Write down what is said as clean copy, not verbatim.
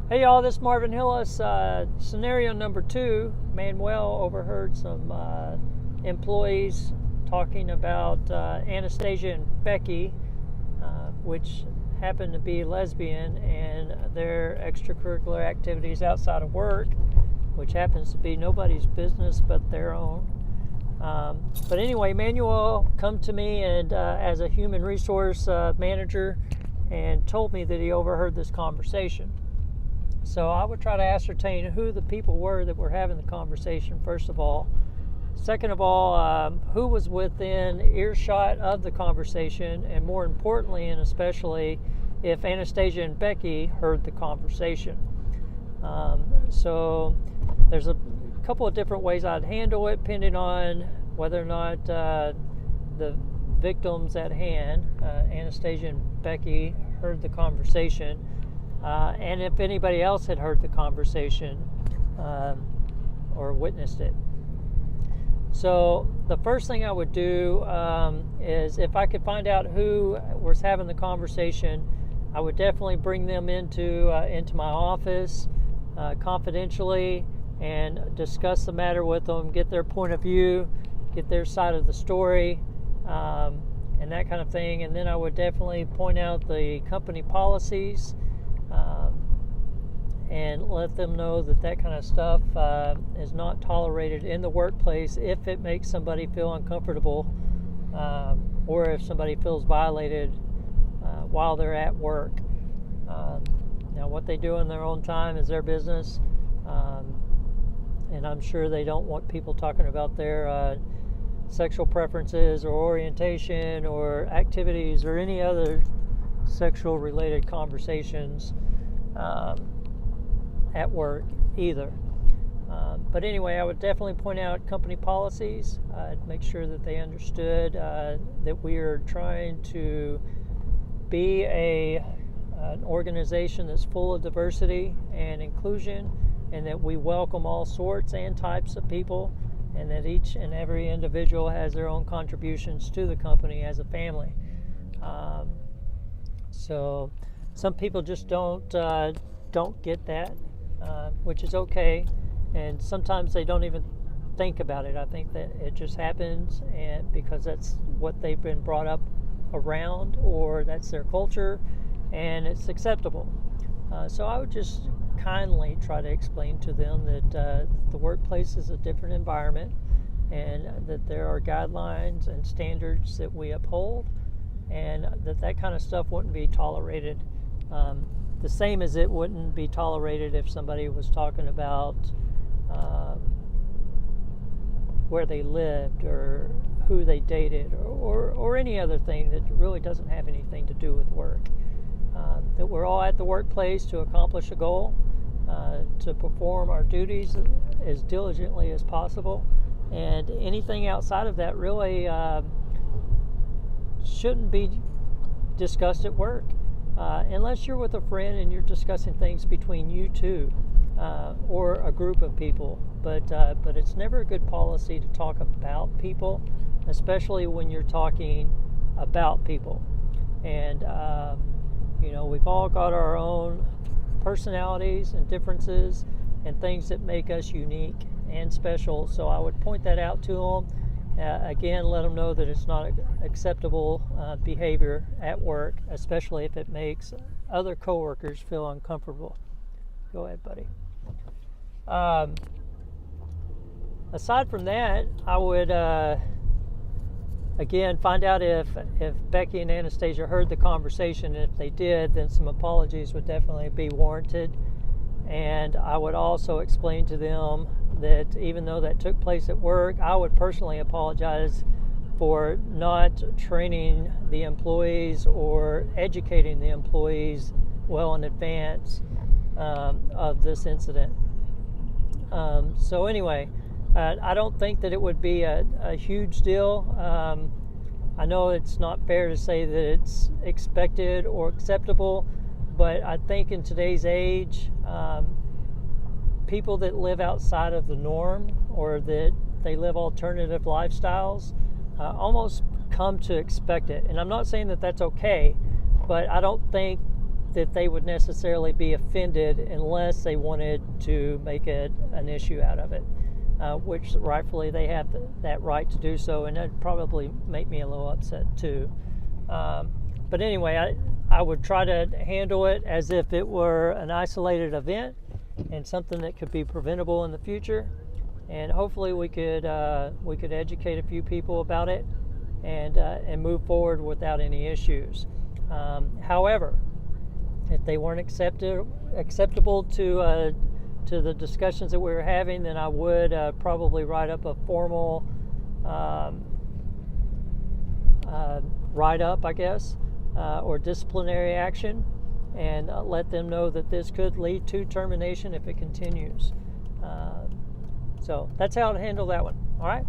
Hey y'all, this is Marvin Hillis. Scenario number 2, Manuel overheard some employees talking about Anastasia and Becky, which happen to be lesbian, and their extracurricular activities outside of work, which happens to be nobody's business but their own. But anyway, Manuel come to me and as a human resource manager and told me that he overheard this conversation. So I would try to ascertain who the people were that were having the conversation, first of all. Second of all, who was within earshot of the conversation, and more importantly and especially if Anastasia and Becky heard the conversation. So there's a couple of different ways I'd handle it, depending on whether or not the victims at hand, Anastasia and Becky, heard the conversation, and if anybody else had heard the conversation or witnessed it. So the first thing I would do is, if I could find out who was having the conversation, I would definitely bring them into my office confidentially and discuss the matter with them, get their point of view, get their side of the story, and that kind of thing. And then I would definitely point out the company policies and let them know that kind of stuff is not tolerated in the workplace if it makes somebody feel uncomfortable or if somebody feels violated while they're at work. Now, what they do in their own time is their business, and I'm sure they don't want people talking about their sexual preferences or orientation or activities or any other sexual related conversations at work either. But anyway, I would definitely point out company policies. I'd make sure that they understood that we are trying to be an organization that's full of diversity and inclusion, and that we welcome all sorts and types of people, and that each and every individual has their own contributions to the company as a family. So some people just don't get that, which is okay, and sometimes they don't even think about it. I think that it just happens, and because that's what they've been brought up around, or that's their culture, and it's acceptable. So I would just kindly try to explain to them that the workplace is a different environment, and that there are guidelines and standards that we uphold, and that kind of stuff wouldn't be tolerated. The same as it wouldn't be tolerated if somebody was talking about where they lived or who they dated or any other thing that really doesn't have anything to do with work. That we're all at the workplace to accomplish a goal, to perform our duties as diligently as possible, and anything outside of that really shouldn't be discussed at work, unless you're with a friend and you're discussing things between you two or a group of people. But it's never a good policy to talk about people, especially when you're talking about people. And we've all got our own personalities and differences and things that make us unique and special. So I would point that out to them. Again, let them know that it's not acceptable behavior at work, especially if it makes other coworkers feel uncomfortable. Go ahead, buddy. Aside from that, I would again find out if Becky and Anastasia heard the conversation, and if they did, then some apologies would definitely be warranted. And I would also explain to them that even though that took place at work, I would personally apologize for not training the employees or educating the employees well in advance of this incident. So anyway, I don't think that it would be a huge deal. I know it's not fair to say that it's expected or acceptable, but I think in today's age, people that live outside of the norm, or that they live alternative lifestyles, almost come to expect it. And I'm not saying that that's okay, but I don't think that they would necessarily be offended unless they wanted to make an issue out of it, which rightfully they have that right to do so, and that'd probably make me a little upset too. But anyway, I would try to handle it as if it were an isolated event and something that could be preventable in the future, and hopefully we could educate a few people about it and move forward without any issues. However, if they weren't acceptable to the discussions that we were having, then I would probably write up a formal write-up, I guess, or disciplinary action, and let them know that this could lead to termination if it continues. So that's how to handle that one. All right.